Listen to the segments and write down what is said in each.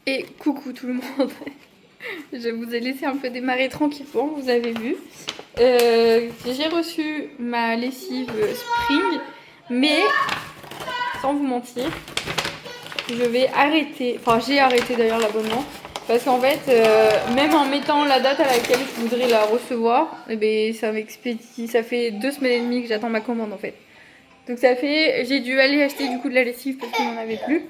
Et coucou tout le monde. Je vous ai laissé un peu démarrer tranquillement, vous avez vu. J'ai reçu ma lessive Spring, mais sans vous mentir, je vais arrêter, enfin j'ai arrêté d'ailleurs l'abonnement, parce qu'en fait, même en mettant la date à laquelle je voudrais la recevoir, eh ben, ça m'expédie, ça fait 2 semaines et demie que j'attends ma commande en fait. Donc ça fait, j'ai dû aller acheter du coup de la lessive parce qu'il n'y en avait plus.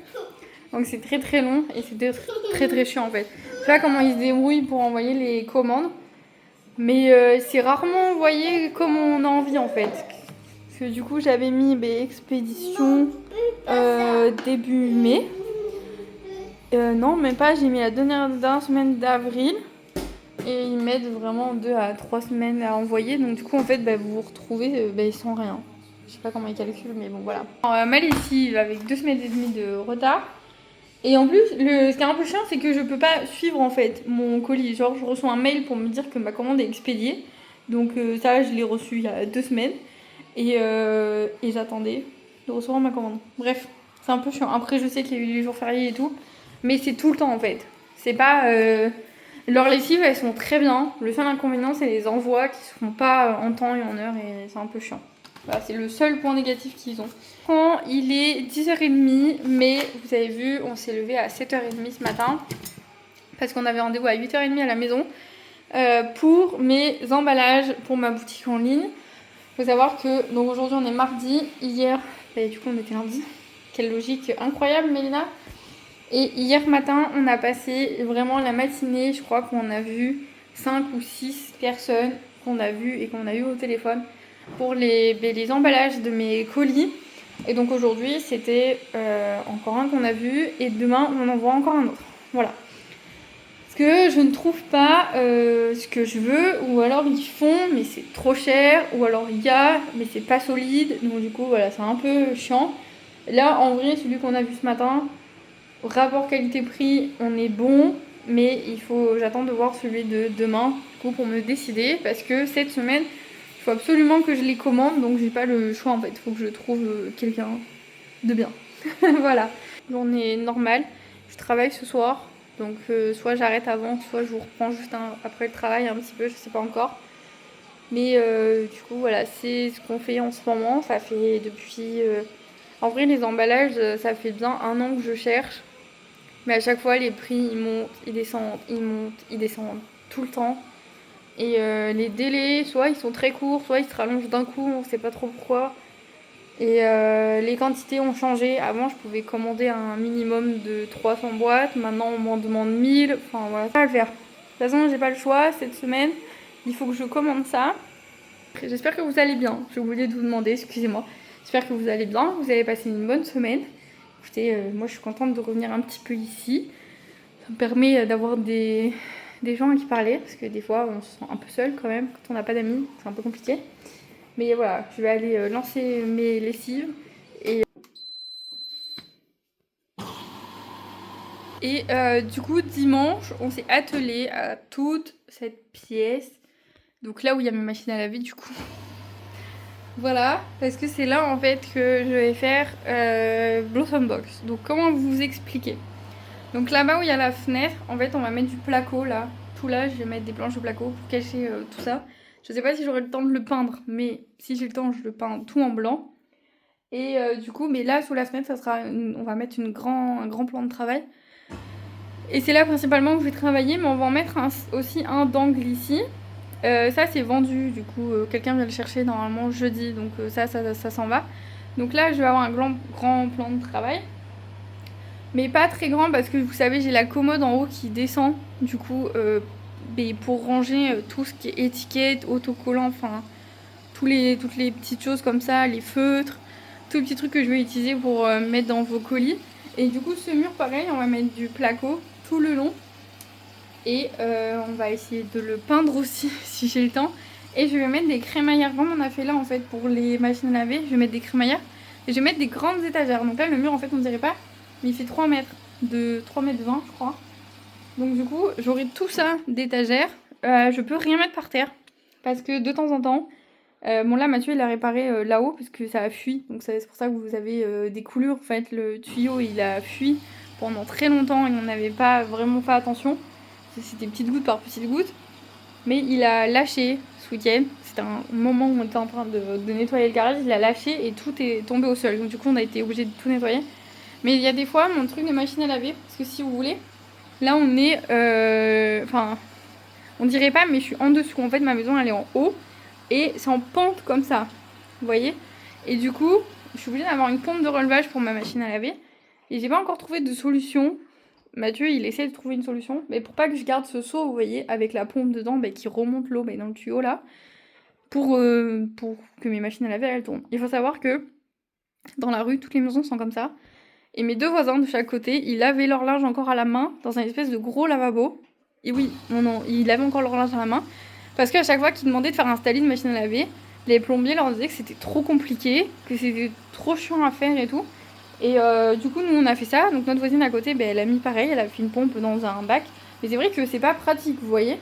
Donc c'est très très long et c'est très très chiant en fait. Je sais pas comment ils se débrouillent pour envoyer les commandes, mais c'est rarement envoyé comme on a envie en fait. Parce que du coup j'avais mis expédition début mai. Non, même pas, j'ai mis la dernière semaine d'avril. Et ils mettent vraiment 2 à 3 semaines à envoyer. Donc du coup en fait vous vous retrouvez sans rien. Je sais pas comment ils calculent mais bon voilà. Alors, ma lessive avec 2 semaines et demie de retard. Et en plus, ce qui est un peu chiant, c'est que je peux pas suivre en fait mon colis. Genre, je reçois un mail pour me dire que ma commande est expédiée. Donc, ça, je l'ai reçu il y a 2 semaines. Et j'attendais de recevoir ma commande. Bref, c'est un peu chiant. Après, je sais qu'il y a eu les jours fériés et tout. Mais c'est tout le temps en fait. C'est pas. Leurs lessives, elles sont très bien. Le seul inconvénient, c'est les envois qui se font pas en temps et en heure. Et c'est un peu chiant. Voilà, c'est le seul point négatif qu'ils ont. Quand il est 10h30, mais vous avez vu, on s'est levé à 7h30 ce matin parce qu'on avait rendez-vous à 8h30 à la maison pour mes emballages pour ma boutique en ligne. Il faut savoir que donc aujourd'hui on est mardi, hier, du coup on était lundi. Quelle logique incroyable, Mélina. Et hier matin, on a passé vraiment la matinée, je crois qu'on a vu 5 ou 6 personnes qu'on a vues et qu'on a eu au téléphone pour les emballages de mes colis. Et donc aujourd'hui, c'était encore un qu'on a vu et demain, on en voit encore un autre. Voilà. Parce que je ne trouve pas ce que je veux, ou alors ils font, mais c'est trop cher, ou alors il y a, mais c'est pas solide. Donc du coup, voilà, c'est un peu chiant. Là, en vrai, celui qu'on a vu ce matin, rapport qualité-prix, on est bon, mais j'attends de voir celui de demain du coup, pour me décider parce que cette semaine, il faut absolument que je les commande, donc j'ai pas le choix en fait. Il faut que je trouve quelqu'un de bien. Voilà. Journée normale. Je travaille ce soir, donc soit j'arrête avant, soit je vous reprends juste après le travail un petit peu, je sais pas encore. Mais du coup, voilà, c'est ce qu'on fait en ce moment. Ça fait depuis. En vrai, les emballages, ça fait bien 1 an que je cherche. Mais à chaque fois, les prix, ils montent, ils descendent, ils montent, ils descendent tout le temps. Et les délais, soit ils sont très courts, soit ils se rallongent d'un coup, on sait pas trop pourquoi. Et les quantités ont changé. Avant, je pouvais commander un minimum de 300 boîtes. Maintenant, on m'en demande 1000. Enfin, voilà, ça va le faire. De toute façon, j'ai pas le choix cette semaine. Il faut que je commande ça. J'espère que vous allez bien. J'ai oublié de vous demander, excusez-moi. J'espère que vous allez bien, vous avez passé une bonne semaine. Écoutez, moi je suis contente de revenir un petit peu ici. Ça me permet d'avoir des gens à qui parler, parce que des fois on se sent un peu seul quand même, quand on n'a pas d'amis, c'est un peu compliqué. Mais voilà, je vais aller lancer mes lessives. Et du coup, dimanche, on s'est attelé à toute cette pièce. Donc là où il y a mes machines à laver, du coup. Voilà, parce que c'est là en fait que je vais faire Blossom Box. Donc comment vous expliquer? Donc là-bas où il y a la fenêtre, en fait on va mettre du placo là. Tout là, je vais mettre des planches de placo pour cacher tout ça. Je sais pas si j'aurai le temps de le peindre, mais si j'ai le temps, je le peins tout en blanc. Et du coup, mais là sous la fenêtre, on va mettre un grand plan de travail. Et c'est là principalement que je vais travailler, mais on va en mettre aussi un d'angle ici. Ça c'est vendu, du coup quelqu'un vient le chercher normalement jeudi, donc ça s'en va. Donc là je vais avoir un grand plan de travail, mais pas très grand parce que vous savez j'ai la commode en haut qui descend, du coup pour ranger tout ce qui est étiquette, autocollant, enfin toutes les petites choses comme ça, les feutres, tous les petits trucs que je vais utiliser pour mettre dans vos colis. Et du coup ce mur pareil, on va mettre du placo tout le long. Et on va essayer de le peindre aussi si j'ai le temps. Et je vais mettre des crémaillères comme on a fait là en fait pour les machines à laver. Je vais mettre des crémaillères et je vais mettre des grandes étagères. Donc là le mur en fait on dirait pas, mais il fait 3 mètres, de 3 mètres 20 je crois. Donc du coup j'aurai tout ça d'étagères. Je peux rien mettre par terre parce que de temps en temps, bon là Mathieu il a réparé là-haut parce que ça a fui. Donc c'est pour ça que vous avez des coulures en fait. Le tuyau il a fui pendant très longtemps et on n'avait pas vraiment fait attention. C'était petite goutte par petite goutte. Mais il a lâché ce week-end. C'était un moment où on était en train de nettoyer le garage. Il a lâché et tout est tombé au sol. Donc du coup, on a été obligé de tout nettoyer. Mais il y a des fois, mon truc de machine à laver, parce que si vous voulez, là on est... Enfin, on dirait pas, mais je suis en dessous. En fait, ma maison, elle est en haut. Et c'est en pente comme ça. Vous voyez? Et du coup, je suis obligée d'avoir une pompe de relevage pour ma machine à laver. Et j'ai pas encore trouvé de solution. Mathieu, il essaie de trouver une solution. Mais pour pas que je garde ce seau, vous voyez, avec la pompe dedans qui remonte l'eau dans le tuyau là. Pour que mes machines à laver, elles tournent. Il faut savoir que dans la rue, toutes les maisons sont comme ça. Et mes deux voisins de chaque côté, ils lavaient leur linge encore à la main dans un espèce de gros lavabo. Et oui, non, ils lavaient encore leur linge à la main. Parce qu'à chaque fois qu'ils demandaient de faire installer une machine à laver, les plombiers leur disaient que c'était trop compliqué, que c'était trop chiant à faire et tout. Et du coup, nous, on a fait ça. Donc notre voisine à côté, elle a mis pareil, elle a fait une pompe dans un bac. Mais c'est vrai que c'est pas pratique, vous voyez.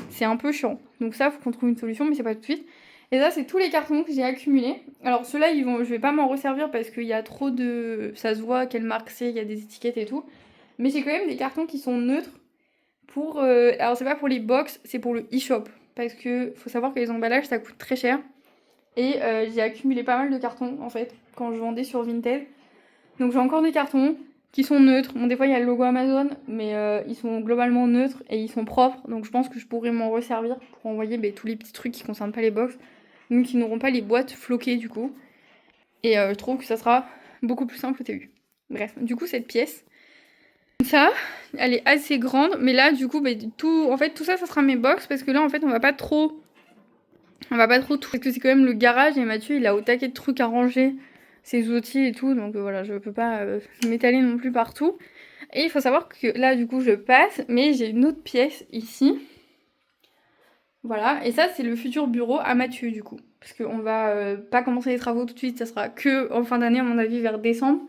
C'est un peu chiant. Donc ça, faut qu'on trouve une solution, mais c'est pas tout de suite. Et ça, c'est tous les cartons que j'ai accumulés. Alors ceux-là, je vais pas m'en resservir parce qu'il y a trop de... Ça se voit quelle marque c'est, il y a des étiquettes et tout. Mais j'ai quand même des cartons qui sont neutres pour... Alors c'est pas pour les box, c'est pour le e-shop. Parce que faut savoir que les emballages, ça coûte très cher. Et j'ai accumulé pas mal de cartons, en fait, quand je vendais sur Vinted. Donc j'ai encore des cartons qui sont neutres. Bon, des fois, il y a le logo Amazon, mais ils sont globalement neutres et ils sont propres. Donc je pense que je pourrais m'en resservir pour envoyer tous les petits trucs qui concernent pas les box. Donc qui n'auront pas les boîtes floquées, du coup. Et je trouve que ça sera beaucoup plus simple au début. Bref, du coup, cette pièce... Ça, elle est assez grande, mais là, du coup, tout ça, ça sera mes box, parce que là, en fait, on va pas trop tout, parce que c'est quand même le garage, et Mathieu, il a au taquet de trucs à ranger, ses outils et tout, donc voilà, je peux pas m'étaler non plus partout. Et il faut savoir que là, du coup, je passe, mais j'ai une autre pièce ici. Voilà, et ça, c'est le futur bureau à Mathieu, du coup. Parce qu'on va pas commencer les travaux tout de suite, ça sera que en fin d'année, à mon avis, vers décembre.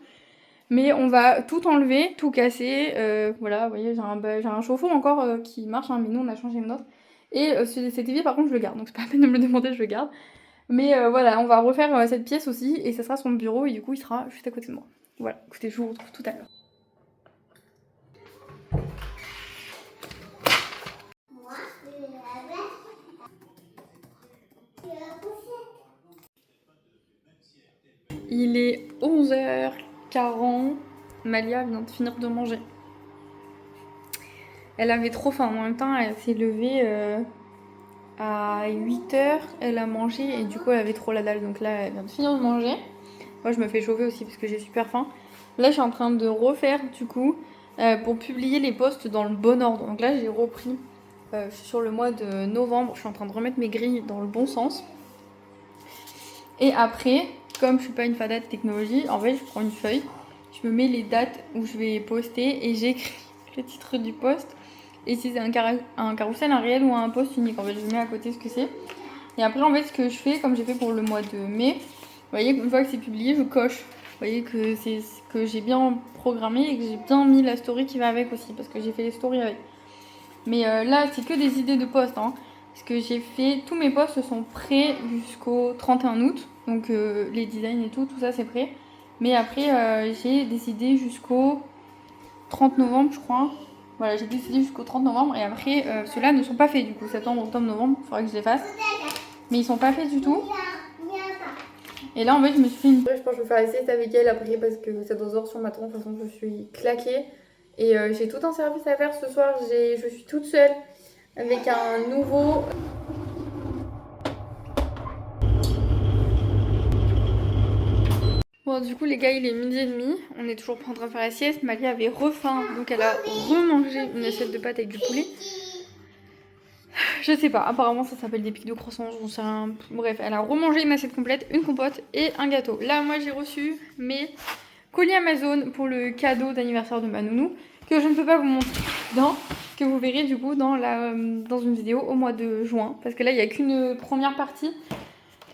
Mais on va tout enlever, tout casser. Voilà, vous voyez, j'ai un chauffe-eau encore qui marche, mais nous on a changé le nôtre. Et cet évier, par contre, je le garde. Donc c'est pas la peine de me le demander, je le garde. Mais voilà, on va refaire cette pièce aussi. Et ça sera son bureau. Et du coup, il sera juste à côté de moi. Voilà, écoutez, je vous retrouve tout à l'heure. Il est 11h40. Malia vient de finir de manger. Elle avait trop faim. En même temps, elle s'est levée à 8h. Elle a mangé et du coup, elle avait trop la dalle. Donc là, elle vient de finir de manger. Moi, je me fais chauffer aussi parce que j'ai super faim. Là, je suis en train de refaire du coup pour publier les posts dans le bon ordre. Donc là, j'ai repris. Je suis sur le mois de novembre. Je suis en train de remettre mes grilles dans le bon sens. Et après, comme je suis pas une fada de technologie, en fait, je prends une feuille. Je me mets les dates où je vais poster et j'écris le titre du post. Et si c'est un carrousel, un réel ou un post unique, en fait, je mets à côté ce que c'est. Et après, en fait, ce que je fais, comme j'ai fait pour le mois de mai, vous voyez, une fois que c'est publié, je coche. Vous voyez que c'est ce que j'ai bien programmé et que j'ai bien mis la story qui va avec aussi, parce que j'ai fait les stories avec. Mais là, c'est que des idées de posts, hein. Parce que j'ai fait, tous mes posts sont prêts jusqu'au 31 août. Donc les designs et tout ça c'est prêt. Mais après, j'ai décidé jusqu'au 30 novembre, je crois. Voilà, j'ai décidé jusqu'au 30 novembre. Et après, ceux-là ne sont pas faits du coup. Septembre, octobre, novembre, il faudra que je les fasse. Mais ils sont pas faits du tout. Et là, en fait, je me suis fait une... Je pense que je vais faire la sieste avec elle après parce que ça doit sur ma tronche. De toute façon, je suis claquée. Et j'ai tout un service à faire ce soir. Je suis toute seule avec un nouveau... Bon, du coup, les gars, il est 12h30. On est toujours pas en train de faire la sieste. Malia avait refaim, donc elle a remangé une assiette de pâtes avec du poulet. Je sais pas, apparemment ça s'appelle des pics de croissant, j'en sais rien. Bref, elle a remangé une assiette complète, une compote et un gâteau. Là, moi, j'ai reçu mes colis Amazon pour le cadeau d'anniversaire de ma nounou, que je ne peux pas vous montrer dans, que vous verrez du coup dans une vidéo au mois de juin. Parce que là, il n'y a qu'une première partie.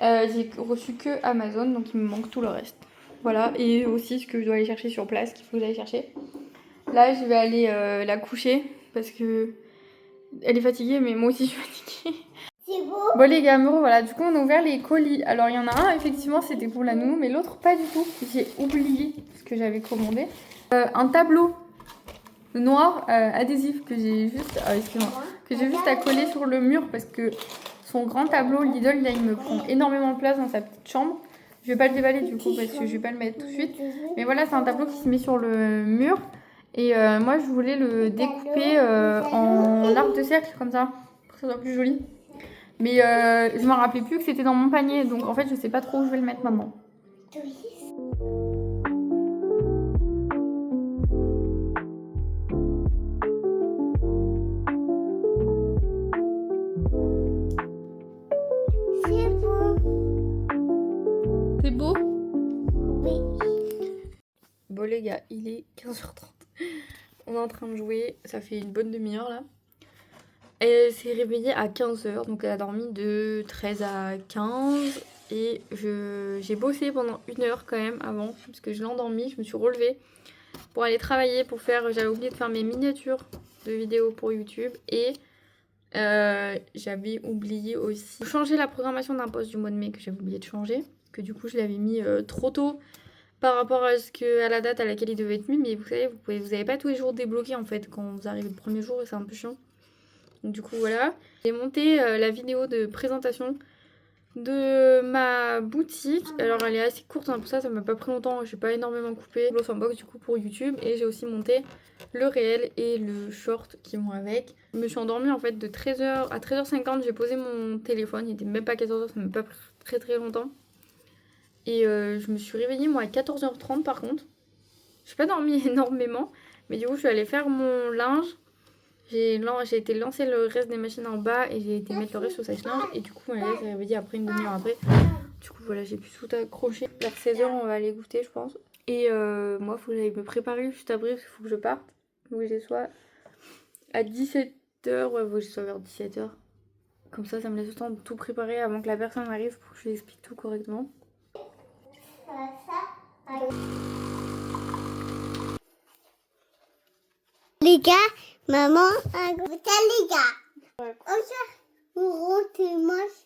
J'ai reçu que Amazon, donc il me manque tout le reste. Voilà, et aussi ce que je dois aller chercher sur place, qu'il faut que j'aille chercher. Là, je vais aller la coucher parce que elle est fatiguée, mais moi aussi je suis fatiguée. C'est beau. Bon les gars, amoureux, voilà, du coup on a ouvert les colis. Alors il y en a un, effectivement, c'était pour la nounou, mais l'autre pas du tout. J'ai oublié ce que j'avais commandé. Un tableau noir adhésif que j'ai juste, à coller sur le mur parce que son grand tableau Lidl, là, il me prend énormément de place dans sa petite chambre. Je vais pas le déballer du coup parce que je vais pas le mettre tout de suite. Mais voilà, c'est un tableau qui se met sur le mur. Et moi, je voulais le découper en arc de cercle comme ça, pour que ça soit plus joli. Mais je me rappelais plus que c'était dans mon panier. Donc en fait, je sais pas trop où je vais le mettre maintenant. C'est beau? Oui. Bon les gars, il est 15h30. On est en train de jouer, ça fait une bonne demi-heure là. Elle s'est réveillée à 15h, donc elle a dormi de 13 à 15. Et j'ai bossé pendant 1 heure quand même avant, parce que je l'ai endormie, je me suis relevée pour aller travailler, j'avais oublié de faire mes miniatures de vidéos pour YouTube. Et j'avais oublié aussi de changer la programmation d'un post du mois de mai que j'avais oublié de changer. Que du coup je l'avais mis trop tôt par rapport à la date à laquelle il devait être mis. Mais vous savez, vous n'avez pas tous les jours débloqué en fait quand vous arrivez le premier jour et c'est un peu chiant. Donc du coup voilà. J'ai monté la vidéo de présentation de ma boutique. Alors elle est assez courte, hein, pour ça m'a pas pris longtemps, j'ai pas énormément coupé. Gloss en box du coup pour YouTube. Et j'ai aussi monté le réel et le short qui vont avec. Je me suis endormie en fait de 13h à 13h50. J'ai posé mon téléphone, il était même pas 14h, ça m'a pas pris très très longtemps. Et je me suis réveillée moi à 14h30 par contre. J'ai pas dormi énormément, mais du coup je suis allée faire mon linge. J'ai été lancer le reste des machines en bas et j'ai été mettre le reste au sèche-linge. Et du coup, elle s'est réveillée après une demi-heure après. Du coup, voilà, j'ai pu tout accrocher. Vers 16h, on va aller goûter, je pense. Et moi, il faut que j'aille me préparer juste après parce qu'il faut que je parte. Donc, je sois à 17h. Ouais, faut que je sois vers 17h. Comme ça me laisse le temps de tout préparer avant que la personne arrive pour que je lui explique tout correctement. Les gars, maman a goûté les gars. Ouais. On rentre et mange.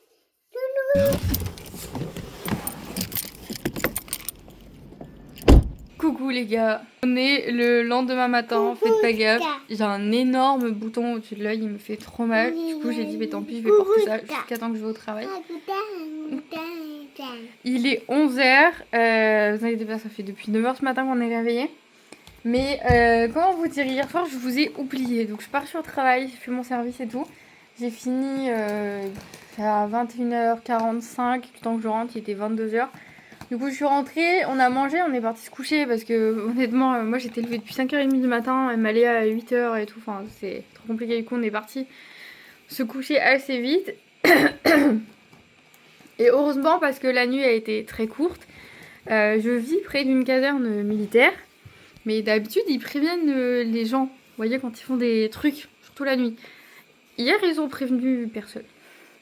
Coucou les gars, on est le lendemain matin, faites pas gaffe. J'ai un énorme bouton au-dessus de l'œil, il me fait trop mal. Du coup j'ai dit mais tant pis, je vais porter ça jusqu'à temps que je vais au travail. Il est 11h, vous inquiétez pas, ça fait depuis 9h ce matin qu'on est réveillés. Mais comment vous dire, hier soir je vous ai oublié, donc je pars sur le travail, j'ai fait mon service et tout. J'ai fini à 21h45, le temps que je rentre il était 22h. Du coup je suis rentrée, on a mangé, on est parti se coucher parce que honnêtement moi j'étais levée depuis 5h30 du matin, elle m'allait à 8h et tout, enfin c'est trop compliqué. Du coup on est parti se coucher assez vite. Et heureusement parce que la nuit a été très courte. Je vis près d'une caserne militaire. Mais d'habitude, ils préviennent les gens, vous voyez, quand ils font des trucs, surtout la nuit. Hier, ils ont prévenu personne.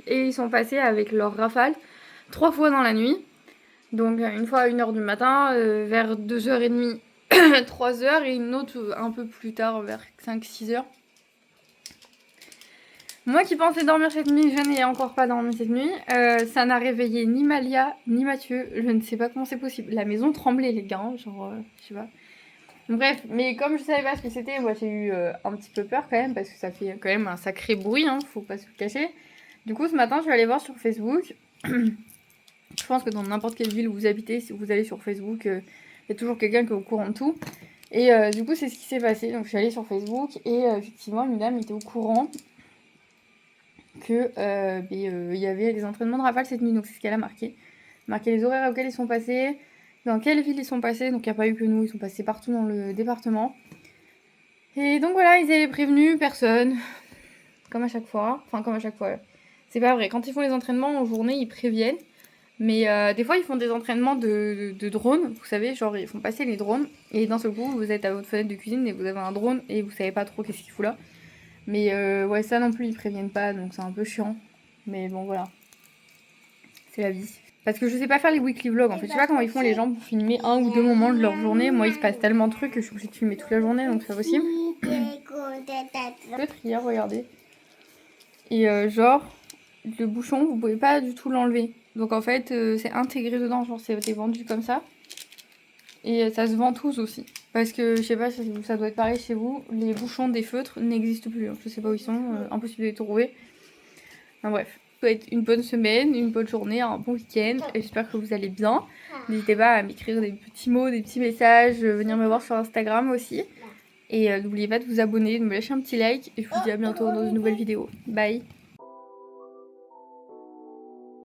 Et ils sont passés avec leur rafale 3 fois dans la nuit. Donc une fois à 1h du matin, vers 2h30, 3h, et une autre un peu plus tard, vers 5-6h. Moi qui pensais dormir cette nuit, je n'ai encore pas dormi cette nuit. Ça n'a réveillé ni Malia, ni Mathieu. Je ne sais pas comment c'est possible. La maison tremblait, les gars, genre, je sais pas. Bref, mais comme je savais pas ce que c'était, moi j'ai eu un petit peu peur quand même, parce que ça fait quand même un sacré bruit, hein, faut pas se le cacher. Du coup ce matin je vais aller voir sur Facebook. Je pense que dans n'importe quelle ville où vous habitez, si vous allez sur Facebook, il y a toujours quelqu'un qui est au courant de tout. Et du coup c'est ce qui s'est passé, donc je suis allée sur Facebook et effectivement une dame était au courant que y avait des entraînements de rafale cette nuit, donc c'est ce qu'elle a marqué. Marqué les horaires auxquels ils sont passés, dans quelle ville ils sont passés, donc il n'y a pas eu que nous, ils sont passés partout dans le département. Et donc voilà, ils avaient prévenu personne, comme à chaque fois, enfin comme à chaque fois, c'est pas vrai, quand ils font les entraînements en journée, ils préviennent, mais des fois ils font des entraînements de drones, vous savez, genre ils font passer les drones, et d'un seul coup vous êtes à votre fenêtre de cuisine et vous avez un drone et vous savez pas trop qu'est-ce qu'il fout là. Mais ouais, ça non plus ils préviennent pas, donc c'est un peu chiant, mais bon voilà, c'est la vie. Parce que je sais pas faire les weekly vlogs en fait, je sais pas comment ils font les gens pour filmer 1 ou 2 moments de leur journée. Moi il se passe tellement de trucs que je suis obligée de filmer toute la journée, donc c'est pas possible. Peut-être hier, regardez. Et genre, le bouchon vous pouvez pas du tout l'enlever. Donc en fait c'est intégré dedans, genre c'est vendu comme ça. Et ça se ventouse aussi. Parce que je sais pas, ça doit être pareil chez vous, les bouchons des feutres n'existent plus. Je sais pas où ils sont, impossible de les trouver. Enfin bref, ça doit être une bonne semaine, une bonne journée, un bon week-end. J'espère que vous allez bien. N'hésitez pas à m'écrire des petits mots, des petits messages, venir me voir sur Instagram aussi. Et n'oubliez pas de vous abonner, de me lâcher un petit like. Et je vous dis à bientôt dans une nouvelle vidéo. Bye!